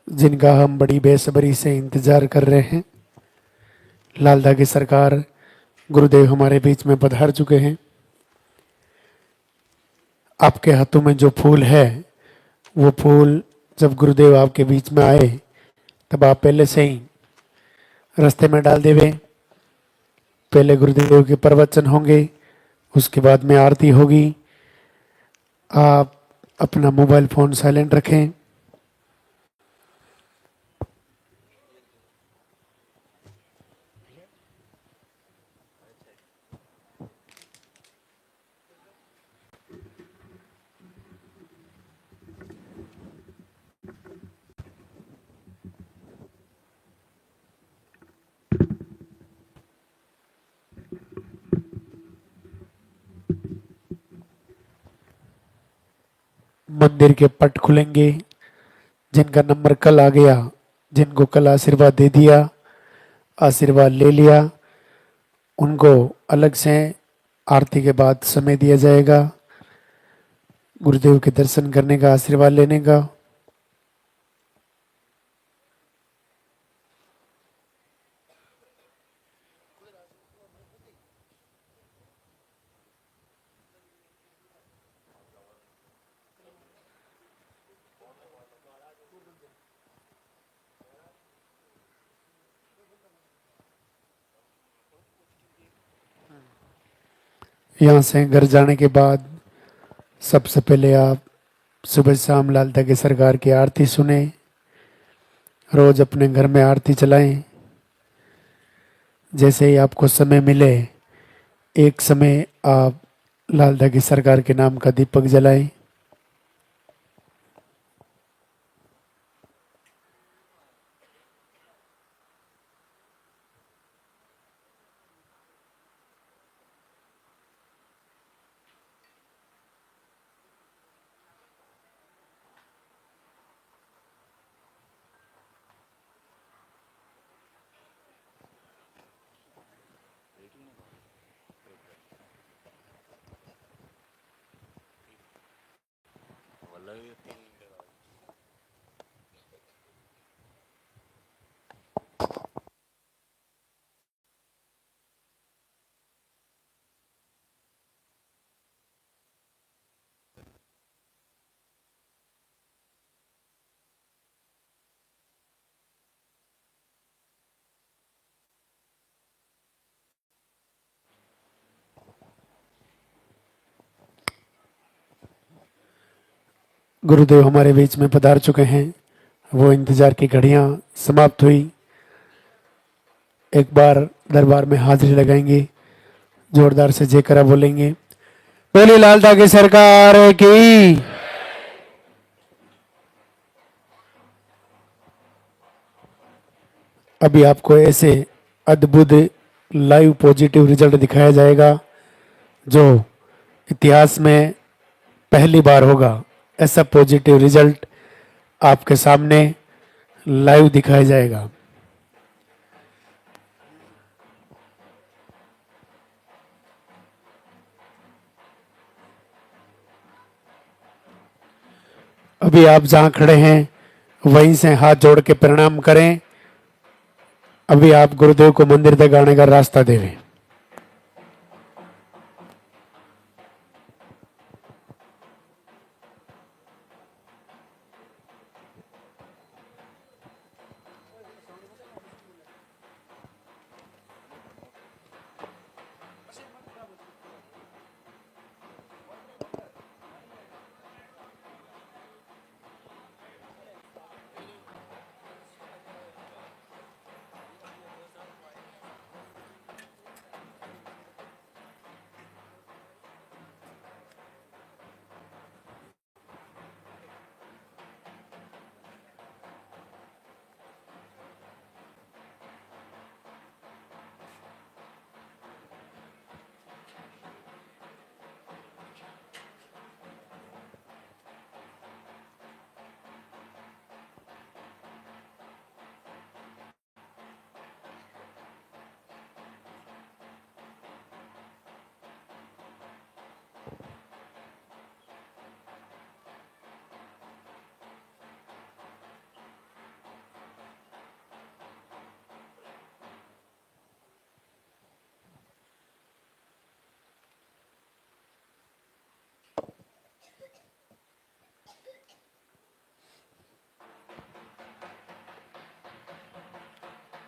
जिनका हम बड़ी बेसब्री से इंतज़ार कर रहे हैं। लालदा की सरकार गुरुदेव हमारे बीच में पधार चुके हैं। आपके हाथों में जो फूल है वो फूल जब गुरुदेव आपके बीच में आए तब आप पहले से ही रास्ते में डाल देवे। पहले गुरुदेव के प्रवचन होंगे, उसके बाद में आरती होगी। आप अपना मोबाइल फ़ोन साइलेंट रखें। मंदिर के पट खुलेंगे। जिनका नंबर कल आ गया, जिनको कल आशीर्वाद दे दिया, आशीर्वाद ले लिया, उनको अलग से आरती के बाद समय दिया जाएगा गुरुदेव के दर्शन करने का, आशीर्वाद लेने का। यहाँ से घर जाने के बाद सबसे पहले आप सुबह शाम लालता की सरकार की आरती सुने। रोज अपने घर में आरती चलाएं। जैसे ही आपको समय मिले एक समय आप लालता की सरकार के नाम का दीपक जलाएं। गुरुदेव हमारे बीच में पधार चुके हैं। वो इंतजार की घड़ियां समाप्त हुई। एक बार दरबार में हाजिरी लगाएंगे, जोरदार से जयकारा बोलेंगे। बोली लालता की सरकार की। अभी आपको ऐसे अद्भुत लाइव पॉजिटिव रिजल्ट दिखाया जाएगा जो इतिहास में पहली बार होगा। ऐसा पॉजिटिव रिजल्ट आपके सामने लाइव दिखाया जाएगा। अभी आप जहां खड़े हैं वहीं से हाथ जोड़ के प्रणाम करें। अभी आप गुरुदेव को मंदिर तक आने का रास्ता देवें।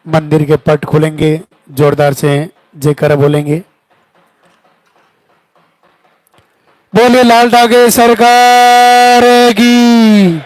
मंदिर के पट खुलेंगे, जोरदार से जयकारा बोलेंगे। बोलिए लाल डागे सरकार की।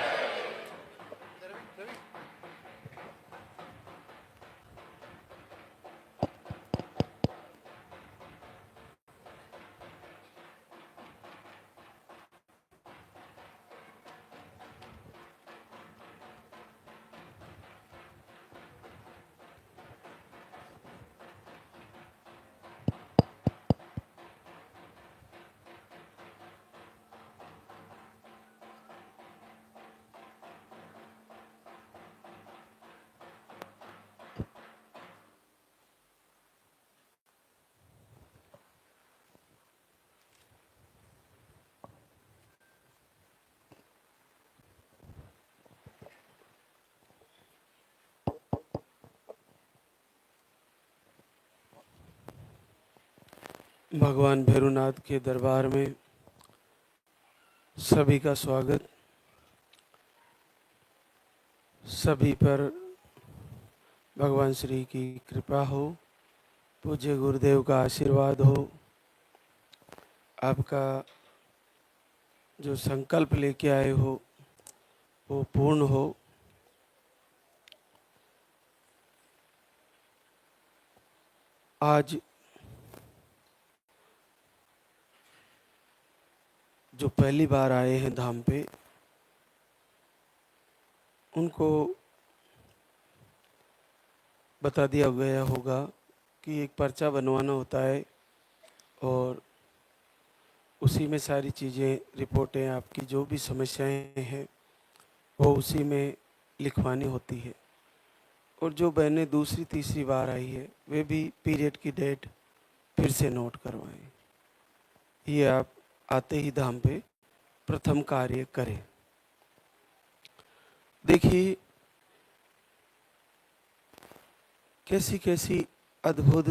भगवान भैरवनाथ के दरबार में सभी का स्वागत। सभी पर भगवान श्री की कृपा हो, पूज्य गुरुदेव का आशीर्वाद हो, आपका जो संकल्प लेके आए हो वो पूर्ण हो। आज जो पहली बार आए हैं धाम पे, उनको बता दिया गया होगा कि एक पर्चा बनवाना होता है और उसी में सारी चीज़ें, रिपोर्टें, आपकी जो भी समस्याएं हैं वो उसी में लिखवानी होती है। और जो बहनें दूसरी तीसरी बार आई है वे भी पीरियड की डेट फिर से नोट करवाएं। ये आप आते ही धाम पे प्रथम कार्य करें। देखिए कैसी कैसी अद्भुत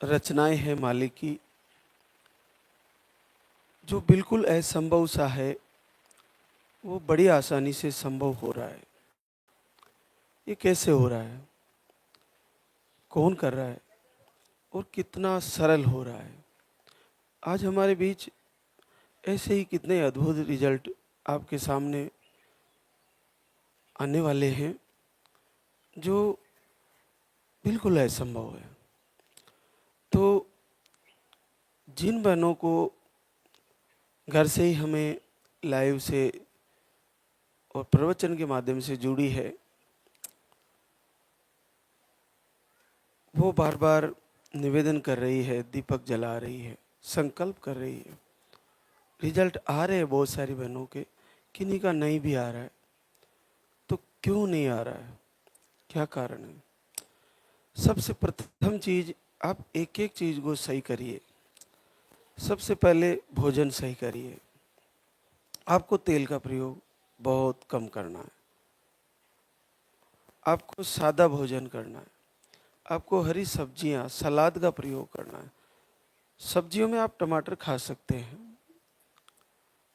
रचनाएं हैं मालिक की, जो बिल्कुल असंभव सा है वो बड़ी आसानी से संभव हो रहा है। ये कैसे हो रहा है, कौन कर रहा है और कितना सरल हो रहा है। आज हमारे बीच ऐसे ही कितने अद्भुत रिजल्ट आपके सामने आने वाले हैं जो बिल्कुल असंभव है। तो जिन बहनों को घर से ही हमें लाइव से और प्रवचन के माध्यम से जुड़ी है, वो बार बार निवेदन कर रही है, दीपक जला रही है, संकल्प कर रही है। रिजल्ट आ रहे हैं बहुत सारी बहनों के, किन्हीं का नहीं भी आ रहा है। तो क्यों नहीं आ रहा है, क्या कारण है? सबसे प्रथम चीज, आप एक एक चीज को सही करिए। सबसे पहले भोजन सही करिए। आपको तेल का प्रयोग बहुत कम करना है। आपको सादा भोजन करना है। आपको हरी सब्जियां, सलाद का प्रयोग करना है। सब्जियों में आप टमाटर खा सकते हैं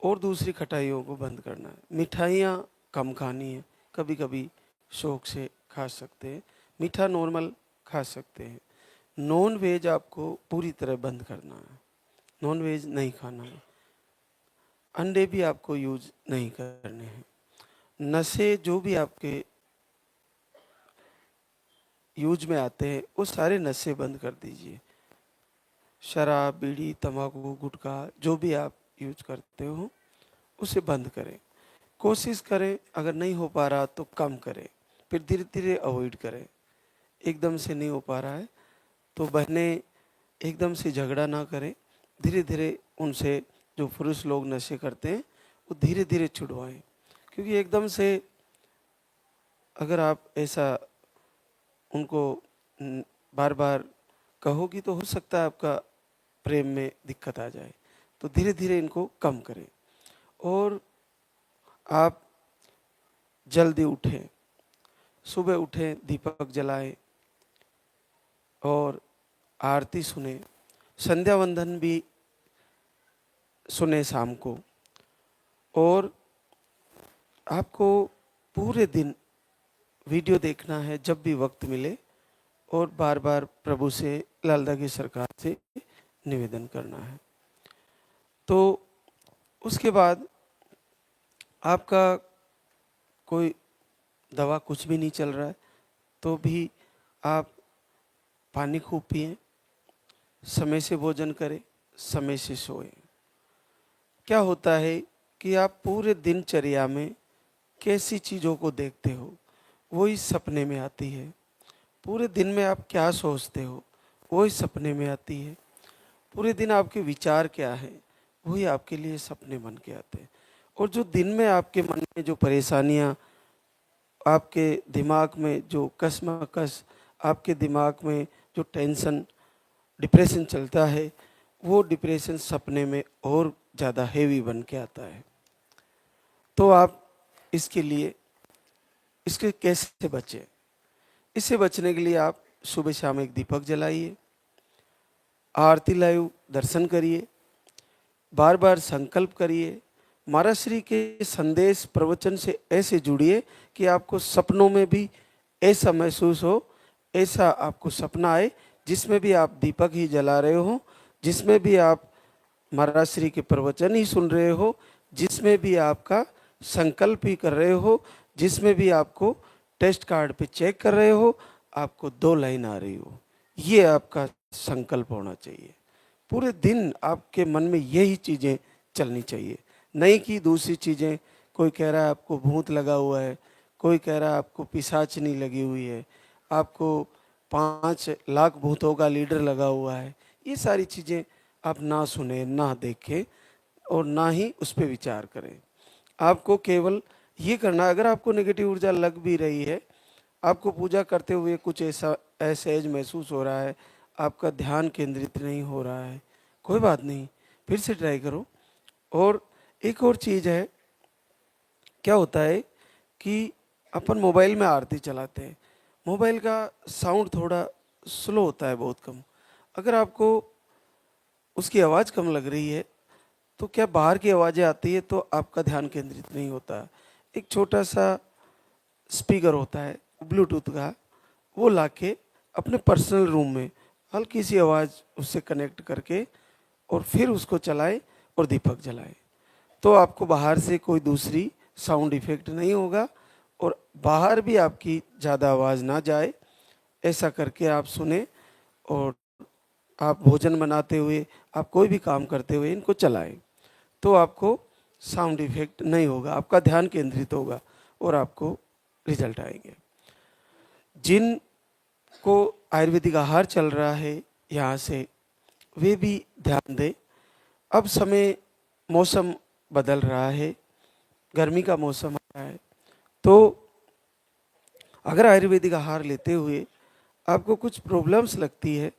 और दूसरी खटाइयों को बंद करना है। मिठाइयाँ कम खानी है, कभी कभी शौक से खा सकते हैं। मीठा नॉर्मल खा सकते हैं। नॉन वेज आपको पूरी तरह बंद करना है, नॉन वेज नहीं खाना है। अंडे भी आपको यूज नहीं करने हैं। नशे जो भी आपके यूज में आते हैं वो सारे नशे बंद कर दीजिए। शराब, बीड़ी, तंबाकू, गुटखा जो भी आप यूज करते हो उसे बंद करें। कोशिश करें, अगर नहीं हो पा रहा तो कम करें, फिर धीरे धीरे अवॉइड करें। एकदम से नहीं हो पा रहा है तो बहनें एकदम से झगड़ा ना करें, धीरे धीरे उनसे, जो पुरुष लोग नशे करते हैं वो धीरे धीरे छुड़वाएं। क्योंकि एकदम से अगर आप ऐसा उनको बार बार कहोगी तो हो सकता है आपका प्रेम में दिक्कत आ जाए। तो धीरे धीरे इनको कम करें। और आप जल्दी उठें, सुबह उठें, दीपक जलाएं और आरती सुने, संध्या वंदन भी सुने शाम को। और आपको पूरे दिन वीडियो देखना है जब भी वक्त मिले, और बार बार प्रभु से, लालदा की सरकार से निवेदन करना है। तो उसके बाद आपका कोई दवा कुछ भी नहीं चल रहा है तो भी आप पानी खूब पिएं, समय से भोजन करें, समय से सोएं। क्या होता है कि आप पूरे दिनचर्या में कैसी चीज़ों को देखते हो वही सपने में आती है। पूरे दिन में आप क्या सोचते हो वही सपने में आती है। पूरे दिन आपके विचार क्या है वही आपके लिए सपने बन के आते हैं। और जो दिन में आपके मन में जो परेशानियां, आपके दिमाग में जो कश्मकश, आपके दिमाग में जो टेंशन, डिप्रेशन चलता है, वो डिप्रेशन सपने में और ज़्यादा हेवी बन के आता है। तो आप इसके लिए, इसके कैसे बचें? इससे बचने के लिए आप सुबह शाम एक दीपक जलाइए, आरती लाइव दर्शन करिए, बार बार संकल्प करिए, महाराज श्री के संदेश प्रवचन से ऐसे जुड़िए कि आपको सपनों में भी ऐसा महसूस हो, ऐसा आपको सपना आए जिसमें भी आप दीपक ही जला रहे हो, जिसमें भी आप महाराज श्री के प्रवचन ही सुन रहे हो, जिसमें भी आपका संकल्प ही कर रहे हो, जिसमें भी आपको टेस्ट कार्ड पे चेक कर रहे हो, आपको 2 लाइन आ रही हो, ये आपका संकल्प होना चाहिए। पूरे दिन आपके मन में यही चीज़ें चलनी चाहिए, नहीं कि दूसरी चीज़ें। कोई कह रहा है आपको भूत लगा हुआ है, कोई कह रहा है आपको पिशाचनी लगी हुई है, आपको 5 लाख भूतों का लीडर लगा हुआ है। ये सारी चीज़ें आप ना सुने, ना देखें और ना ही उस पर विचार करें। आपको केवल ये करना, अगर आपको नेगेटिव ऊर्जा लग भी रही है, आपको पूजा करते हुए कुछ ऐसा असहज महसूस हो रहा है, आपका ध्यान केंद्रित नहीं हो रहा है, कोई बात नहीं, फिर से ट्राई करो। और एक और चीज़ है, क्या होता है कि अपन मोबाइल में आरती चलाते हैं, मोबाइल का साउंड थोड़ा स्लो होता है, बहुत कम। अगर आपको उसकी आवाज़ कम लग रही है तो क्या बाहर की आवाज़ें आती है तो आपका ध्यान केंद्रित नहीं होता। एक छोटा सा स्पीकर होता है ब्लूटूथ का, वो लाके अपने पर्सनल रूम में हल्की सी आवाज़ उससे कनेक्ट करके और फिर उसको चलाएं और दीपक जलाएं, तो आपको बाहर से कोई दूसरी साउंड इफेक्ट नहीं होगा और बाहर भी आपकी ज़्यादा आवाज़ ना जाए। ऐसा करके आप सुने और आप भोजन बनाते हुए, आप कोई भी काम करते हुए इनको चलाएं, तो आपको साउंड इफेक्ट नहीं होगा, आपका ध्यान केंद्रित होगा और आपको रिजल्ट आएंगे। जिनको आयुर्वेदिक आहार चल रहा है यहाँ से, वे भी ध्यान दें। अब समय, मौसम बदल रहा है, गर्मी का मौसम आ रहा है, तो अगर आयुर्वेदिक आहार लेते हुए आपको कुछ प्रॉब्लम्स लगती है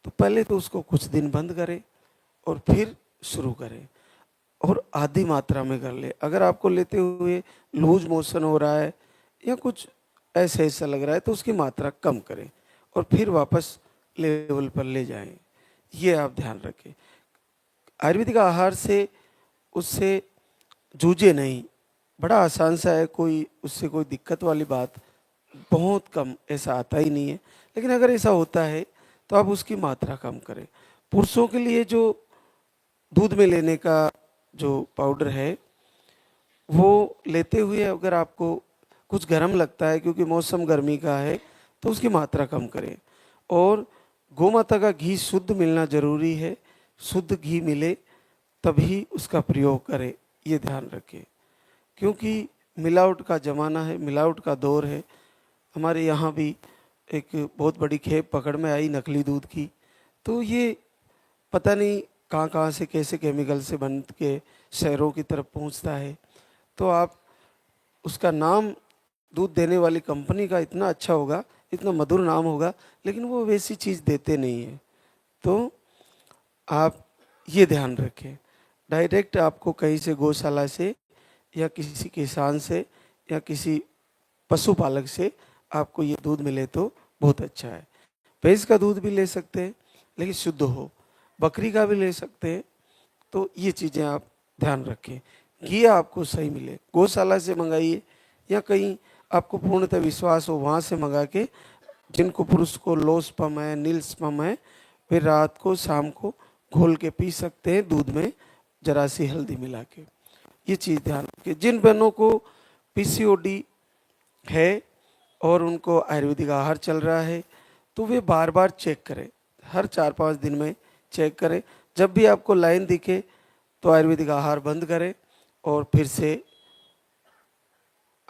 तो पहले तो उसको कुछ दिन बंद करें और फिर शुरू करें और आधी मात्रा में कर ले। अगर आपको लेते हुए लूज मोशन हो रहा है या कुछ ऐसा ऐसा लग रहा है तो उसकी मात्रा कम करें और फिर वापस लेवल पर ले जाएं, ये आप ध्यान रखें। आयुर्वेदिक आहार से उससे जूझे नहीं, बड़ा आसान सा है, कोई उससे कोई दिक्कत वाली बात बहुत कम, ऐसा आता ही नहीं है। लेकिन अगर ऐसा होता है तो आप उसकी मात्रा कम करें। पुरुषों के लिए जो दूध में लेने का जो पाउडर है वो लेते हुए अगर आपको कुछ गर्म लगता है, क्योंकि मौसम गर्मी का है, तो उसकी मात्रा कम करें। और गोमाता का घी शुद्ध मिलना जरूरी है, शुद्ध घी मिले तभी उसका प्रयोग करें, ये ध्यान रखें, क्योंकि मिलावट का ज़माना है, मिलावट का दौर है। हमारे यहाँ भी एक बहुत बड़ी खेप पकड़ में आई नकली दूध की, तो ये पता नहीं कहाँ कहाँ से कैसे केमिकल से बन के शहरों की तरफ पहुँचता है। तो आप उसका नाम दूध देने वाली कंपनी का इतना अच्छा होगा, इतना मधुर नाम होगा, लेकिन वो वैसी चीज़ देते नहीं है। तो आप ये ध्यान रखें, डायरेक्ट आपको कहीं से गौशाला से या किसी किसान से या किसी पशुपालक से आपको ये दूध मिले तो बहुत अच्छा है। भैंस का दूध भी ले सकते हैं लेकिन शुद्ध हो, बकरी का भी ले सकते हैं, तो ये चीज़ें आप ध्यान रखें। घी आपको सही मिले, गौशाला से मंगाइए या कहीं आपको पूर्णतः विश्वास हो वहाँ से मंगा के, जिनको पुरुष को लो स्पर्म है, नील स्पर्म है, वे रात को शाम को घोल के पी सकते हैं दूध में जरा सी हल्दी मिला के। ये चीज़ ध्यान रखें। जिन बहनों को पीसीओडी है और उनको आयुर्वेदिक आहार चल रहा है तो वे बार बार चेक करें, हर 4-5 दिन में चेक करें। जब भी आपको लाइन दिखे तो आयुर्वेदिक आहार बंद करें और फिर से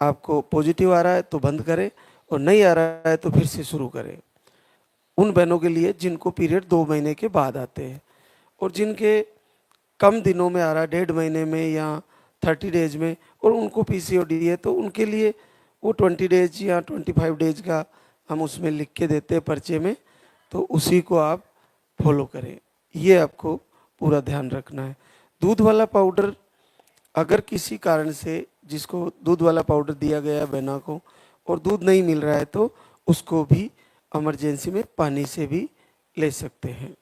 आपको पॉजिटिव आ रहा है तो बंद करें और नहीं आ रहा है तो फिर से शुरू करें। उन बहनों के लिए जिनको पीरियड 2 महीने के बाद आते हैं और जिनके कम दिनों में आ रहा है, 1.5 महीने में या 30 डेज में, और उनको पीसीओडी है तो उनके लिए वो 20 डेज या 25 डेज का हम उसमें लिख के देते हैं पर्चे में, तो उसी को आप फॉलो करें। ये आपको पूरा ध्यान रखना है। दूध वाला पाउडर, अगर किसी कारण से जिसको दूध वाला पाउडर दिया गया है बहना को और दूध नहीं मिल रहा है तो उसको भी इमरजेंसी में पानी से भी ले सकते हैं।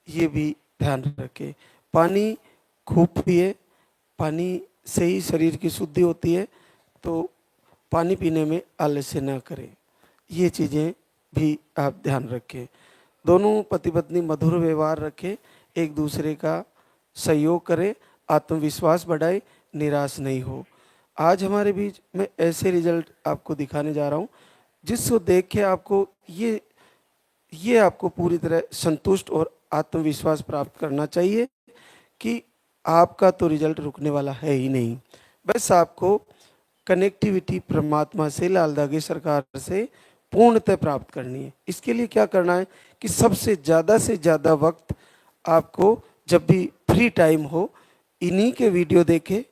ये भी ध्यान रखें। पानी खूब पिए, पानी से ही शरीर की शुद्धि होती है, तो पानी पीने में आलस्य न करें। ये चीज़ें भी आप ध्यान रखें। दोनों पति पत्नी मधुर व्यवहार रखें, एक दूसरे का सहयोग करें, आत्मविश्वास बढ़ाए, निराश नहीं हो। आज हमारे बीच में ऐसे रिजल्ट आपको दिखाने जा रहा हूँ जिसको देख के आपको ये आपको पूरी तरह संतुष्ट और आत्मविश्वास प्राप्त करना चाहिए कि आपका तो रिजल्ट रुकने वाला है ही नहीं। बस आपको कनेक्टिविटी परमात्मा से, लाल धागे सरकार से पूर्णतः प्राप्त करनी है। इसके लिए क्या करना है कि सबसे ज़्यादा से ज़्यादा वक्त आपको जब भी फ्री टाइम हो इन्हीं के वीडियो देखें,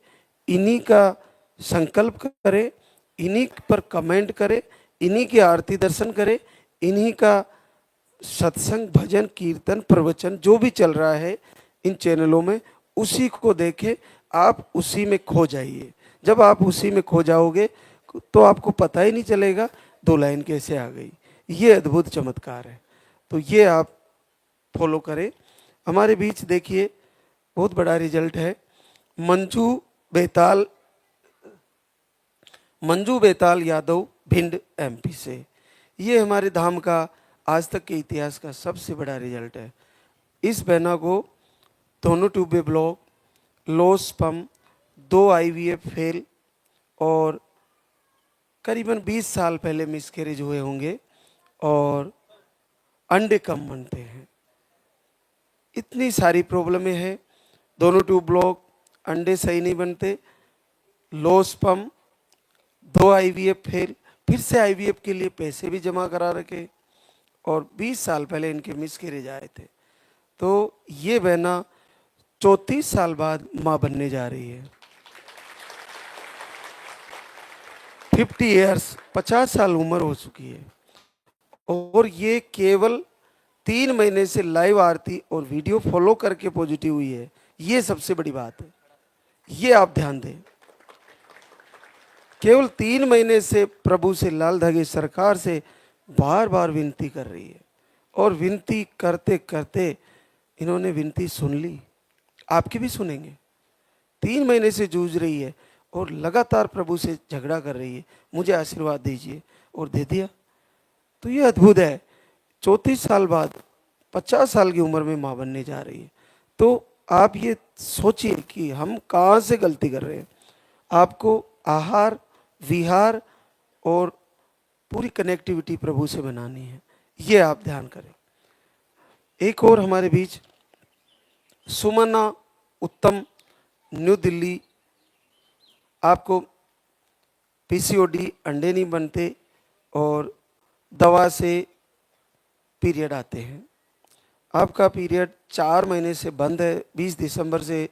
इन्हीं का संकल्प करें, इन्हीं पर कमेंट करें, इन्हीं की आरती दर्शन करें, इन्हीं का सत्संग, भजन, कीर्तन, प्रवचन जो भी चल रहा है इन चैनलों में, उसी को देखें, आप उसी में खो जाइए। जब आप उसी में खो जाओगे तो आपको पता ही नहीं चलेगा 2 लाइन कैसे आ गई। ये अद्भुत चमत्कार है, तो ये आप फॉलो करें। हमारे बीच देखिए बहुत बड़ा रिजल्ट है। मंजू बेताल यादव, भिंड एमपी से। ये हमारे धाम का आज तक के इतिहास का सबसे बड़ा रिजल्ट है। इस बहना को दोनों ट्यूबे block, low sperm, 2 IVF fail और करीबन 20 साल पहले मिसकैरेज हुए होंगे और अंडे कम बनते हैं। इतनी सारी प्रॉब्लमें हैं, दोनों ट्यूब ब्लॉक, अंडे सही नहीं बनते, लो स्पर्म, 2 आईवीएफ फेल, फिर से आईवीएफ के लिए पैसे भी जमा करा रखे और 20 साल पहले इनके मिसकैरेज आए थे। तो ये बहना 34 साल बाद माँ बनने जा रही है। 50 ईयर्स, 50 साल उम्र हो चुकी है और ये केवल 3 महीने से लाइव आरती और वीडियो फॉलो करके पॉजिटिव हुई है। ये सबसे बड़ी बात है, ये आप ध्यान दें। केवल 3 महीने से प्रभु से, लाल धागे सरकार से बार बार विनती कर रही है और विनती करते करते इन्होंने विनती सुन ली। आपकी भी सुनेंगे। 3 महीने से जूझ रही है और लगातार प्रभु से झगड़ा कर रही है, मुझे आशीर्वाद दीजिए, और दे दिया। तो ये अद्भुत है। 34 साल बाद 50 साल की उम्र में माँ बनने जा रही है। तो आप ये सोचिए कि हम कहाँ से गलती कर रहे हैं। आपको आहार, विहार और पूरी कनेक्टिविटी प्रभु से बनानी है, ये आप ध्यान करें। एक और हमारे बीच सुमना उत्तम, न्यू दिल्ली। आपको पीसीओडी, अंडे नहीं बनते और दवा से पीरियड आते हैं। आपका पीरियड 4 महीने से बंद है, 20 दिसंबर से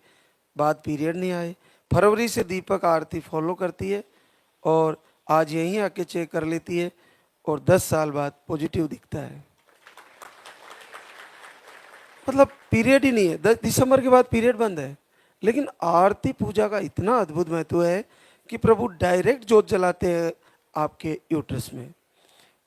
बाद पीरियड नहीं आए। फरवरी से दीपक आरती फॉलो करती है और आज यहीं आके चेक कर लेती है और 10 साल बाद पॉजिटिव दिखता है। मतलब पीरियड ही नहीं है, 10 दिसंबर के बाद पीरियड बंद है। लेकिन आरती पूजा का इतना अद्भुत महत्व है कि प्रभु डायरेक्ट जोत जलाते हैं आपके यूट्रस में।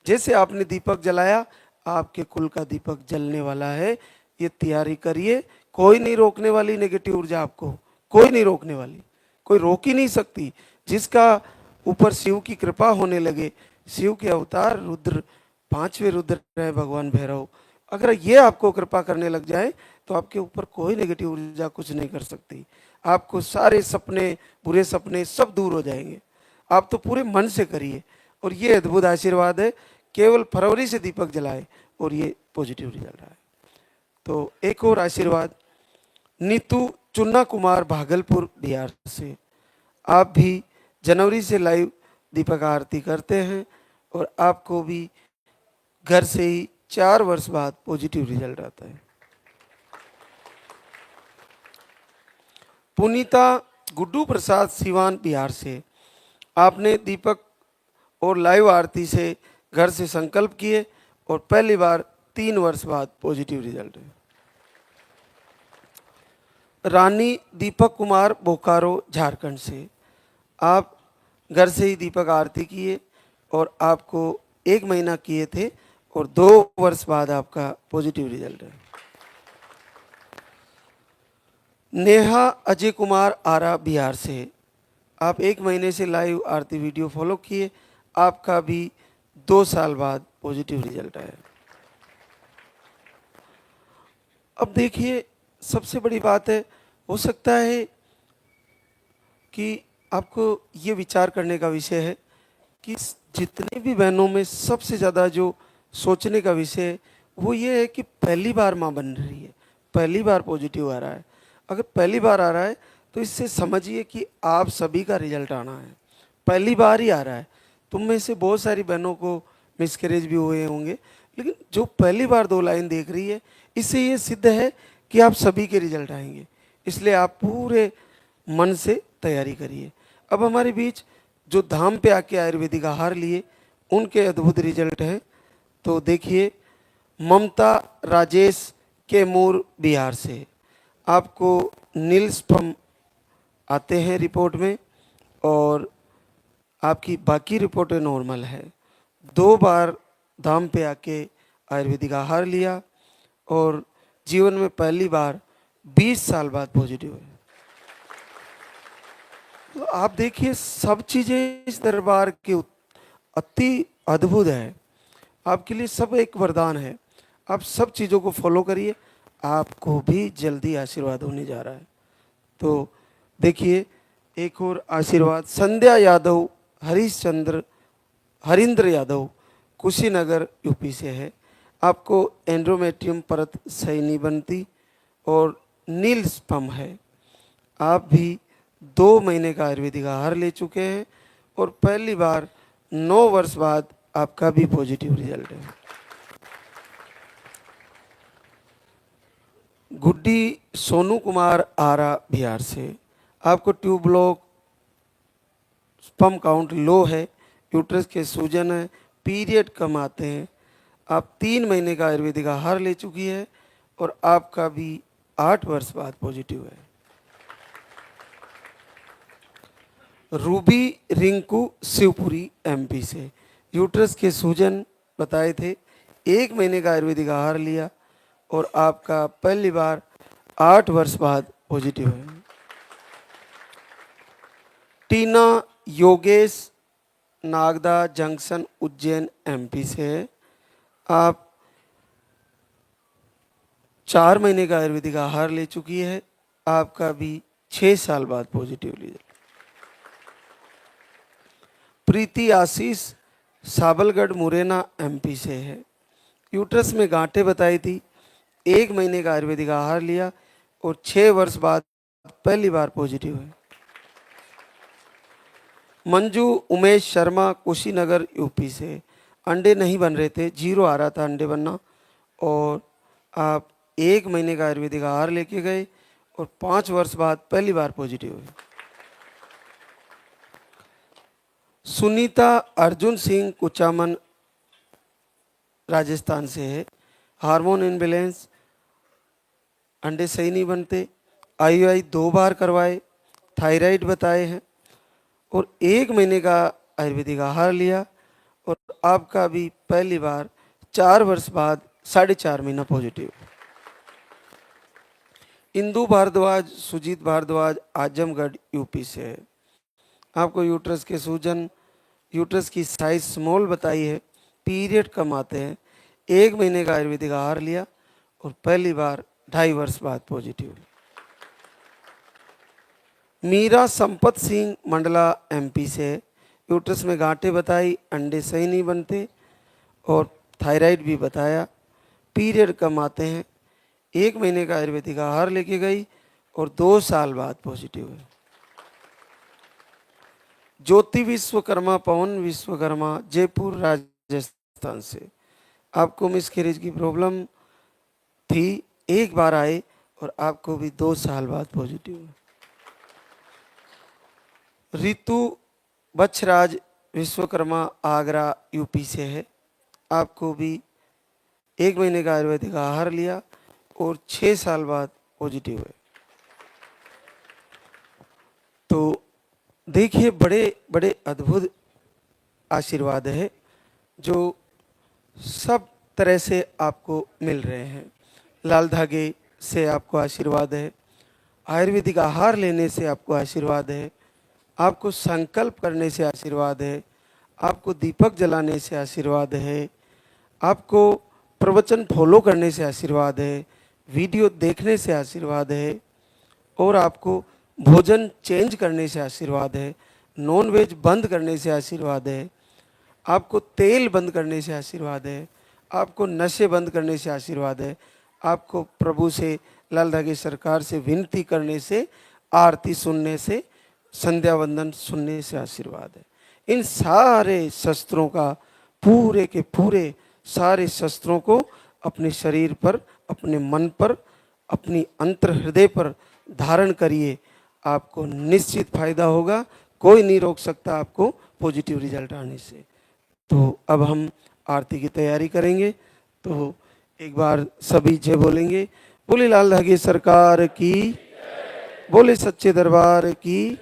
जैसे आपने दीपक जलाया, आपके कुल का दीपक जलने वाला है। ये तैयारी करिए, कोई नहीं रोकने वाली नेगेटिव ऊर्जा आपको, कोई नहीं रोकने वाली, कोई रोक ही नहीं सकती। जिसका ऊपर शिव की कृपा होने लगे, शिव के अवतार रुद्र, पांचवें रुद्र है भगवान भैरव, अगर ये आपको कृपा करने लग जाए तो आपके ऊपर कोई नेगेटिव ऊर्जा कुछ नहीं कर सकती। आपको सारे सपने, बुरे सपने सब दूर हो जाएंगे। आप तो पूरे मन से करिए और ये अद्भुत आशीर्वाद है। केवल फरवरी से दीपक जलाए और ये पॉजिटिव रिजल्ट रहा है। तो एक और आशीर्वाद, नीतू चुन्ना कुमार भागलपुर बिहार से, आप भी जनवरी से लाइव दीपक आरती करते हैं और आपको भी घर से ही 4 वर्ष बाद पॉजिटिव रिजल्ट आता है। पुनीता गुड्डू प्रसाद सिवान बिहार से, आपने दीपक और लाइव आरती से घर से संकल्प किए और पहली बार 3 वर्ष बाद पॉजिटिव रिजल्ट है। रानी दीपक कुमार बोकारो झारखंड से, आप घर से ही दीपक आरती किए और आपको 1 महीना किए थे और 2 वर्ष बाद आपका पॉजिटिव रिजल्ट है। नेहा अजय कुमार आरा बिहार से, आप 1 महीने से लाइव आरती वीडियो फॉलो किए, आपका भी 2 साल बाद पॉजिटिव रिजल्ट आया। अब देखिए, सबसे बड़ी बात है, हो सकता है कि आपको ये विचार करने का विषय है कि जितने भी बहनों में सबसे ज़्यादा जो सोचने का विषय है वो ये है कि पहली बार माँ बन रही है, पहली बार पॉजिटिव आ रहा है। अगर पहली बार आ रहा है तो इससे समझिए कि आप सभी का रिजल्ट आना है, पहली बार ही आ रहा है। तुम में से बहुत सारी बहनों को मिसकैरेज भी हुए होंगे, लेकिन जो पहली बार 2 लाइन देख रही है, इससे ये सिद्ध है कि आप सभी के रिजल्ट आएंगे। इसलिए आप पूरे मन से तैयारी करिए। अब हमारे बीच जो धाम पे आके आयुर्वेदिक आहार लिए उनके अद्भुत रिजल्ट हैं। तो देखिए, ममता राजेश कैमूर बिहार से, आपको नील स्पम आते हैं रिपोर्ट में और आपकी बाकी रिपोर्टें नॉर्मल है। 2 बार धाम पे आके आयुर्वेदिक आहार लिया और जीवन में पहली बार 20 साल बाद पॉजिटिव है। तो आप देखिए, सब चीजें इस दरबार के अति अद्भुत है। आपके लिए सब एक वरदान है। आप सब चीज़ों को फॉलो करिए, आपको भी जल्दी आशीर्वाद होने जा रहा है। तो देखिए, एक और आशीर्वाद, संध्या यादव हरिंद्र यादव कुशीनगर यूपी से है, आपको एंड्रोमेट्रियम परत सही नहीं बनती और नील स्पम है। आप भी 2 महीने का आयुर्वेदिक आहार ले चुके हैं और पहली बार 9 वर्ष बाद आपका भी पॉजिटिव रिजल्ट है। गुड्डी सोनू कुमार आरा बिहार से, आपको tube block, sperm count low है, यूट्रस के सूजन है, पीरियड कम आते हैं। आप 3 महीने का आयुर्वेदिक आहार ले चुकी है और आपका भी 8 वर्ष बाद पॉजिटिव है। रूबी रिंकू शिवपुरी एमपी से, यूट्रस के सूजन बताए थे, 1 महीने का आयुर्वेदिक आहार लिया और आपका पहली बार 8 वर्ष बाद पॉजिटिव है। टीना योगेश नागदा जंक्शन उज्जैन एमपी से है, आप 4 महीने का आयुर्वेदिक आहार ले चुकी है, आपका भी 6 साल बाद पॉजिटिव रिजल्ट। प्रीति आशीष साबलगढ़ मुरैना एमपी से है, यूट्रस में गांठें बताई थी, 1 महीने का आयुर्वेदिक आहार लिया और 6 वर्ष बाद पहली बार पॉजिटिव है। मंजू उमेश शर्मा कुशीनगर यूपी से, अंडे नहीं बन रहे थे, 0 आ रहा था अंडे बनना और आप 1 महीने का आयुर्वेदिक आहार लेके गए और 5 वर्ष बाद पहली बार पॉजिटिव है। सुनीता अर्जुन सिंह कुचामन राजस्थान से है, हार्मोन इनबैलेंस, अंडे सही नहीं बनते, आईयूआई 2 बार करवाए, थायराइड बताए हैं और 1 महीने का आयुर्वेदिक आहार लिया और आपका भी पहली बार 4 वर्ष बाद 4.5 महीना पॉजिटिव। इंदु भारद्वाज सुजीत भारद्वाज आजमगढ़ यूपी से है, आपको यूट्रस के सूजन, यूट्रस की साइज स्मॉल बताई है, पीरियड कम आते हैं, 1 महीने का आयुर्वेदिक आहार लिया और पहली बार 2.5 वर्ष बाद पॉजिटिव। मीरा संपत सिंह मंडला एमपी से, यूट्रस में गांठें बताई, अंडे सही नहीं बनते और थायराइड भी बताया, पीरियड कम आते हैं, 1 महीने का आयुर्वेदिक आहार लेके गई और 2 साल बाद पॉजिटिव है। ज्योति विश्वकर्मा, पवन विश्वकर्मा, जयपुर राजस्थान से, आपको मिसकैरेज की प्रॉब्लम थी, एक बार आए और आपको भी 2 साल बाद पॉजिटिव है। रितु बछराज विश्वकर्मा, आगरा यूपी से है, आपको भी 1 महीने का आयुर्वेदिक आहार लिया और 6 साल बाद पॉजिटिव है। तो देखिए बड़े बड़े अद्भुत आशीर्वाद है जो सब तरह से आपको मिल रहे हैं। लाल धागे से आपको आशीर्वाद है, आयुर्वेदिक आहार लेने से आपको आशीर्वाद है, आपको संकल्प करने से आशीर्वाद है, आपको दीपक जलाने से आशीर्वाद है, आपको प्रवचन फॉलो करने से आशीर्वाद है, वीडियो देखने से आशीर्वाद है और आपको भोजन चेंज करने से आशीर्वाद है, नॉन वेज बंद करने से आशीर्वाद है, आपको तेल बंद करने से आशीर्वाद है, आपको नशे बंद करने से आशीर्वाद है, आपको प्रभु से, लाल धागे सरकार से विनती करने से, आरती सुनने से, संध्या वंदन सुनने से आशीर्वाद है। इन सारे शस्त्रों का, पूरे के पूरे सारे शस्त्रों को अपने शरीर पर, अपने मन पर, अपनी अंतर हृदय पर धारण करिए, आपको निश्चित फायदा होगा। कोई नहीं रोक सकता आपको पॉजिटिव रिजल्ट आने से। तो अब हम आरती की तैयारी करेंगे, तो एक बार सभी जय बोलेंगे। बोले लाल धागे सरकार की, बोले सच्चे दरबार की।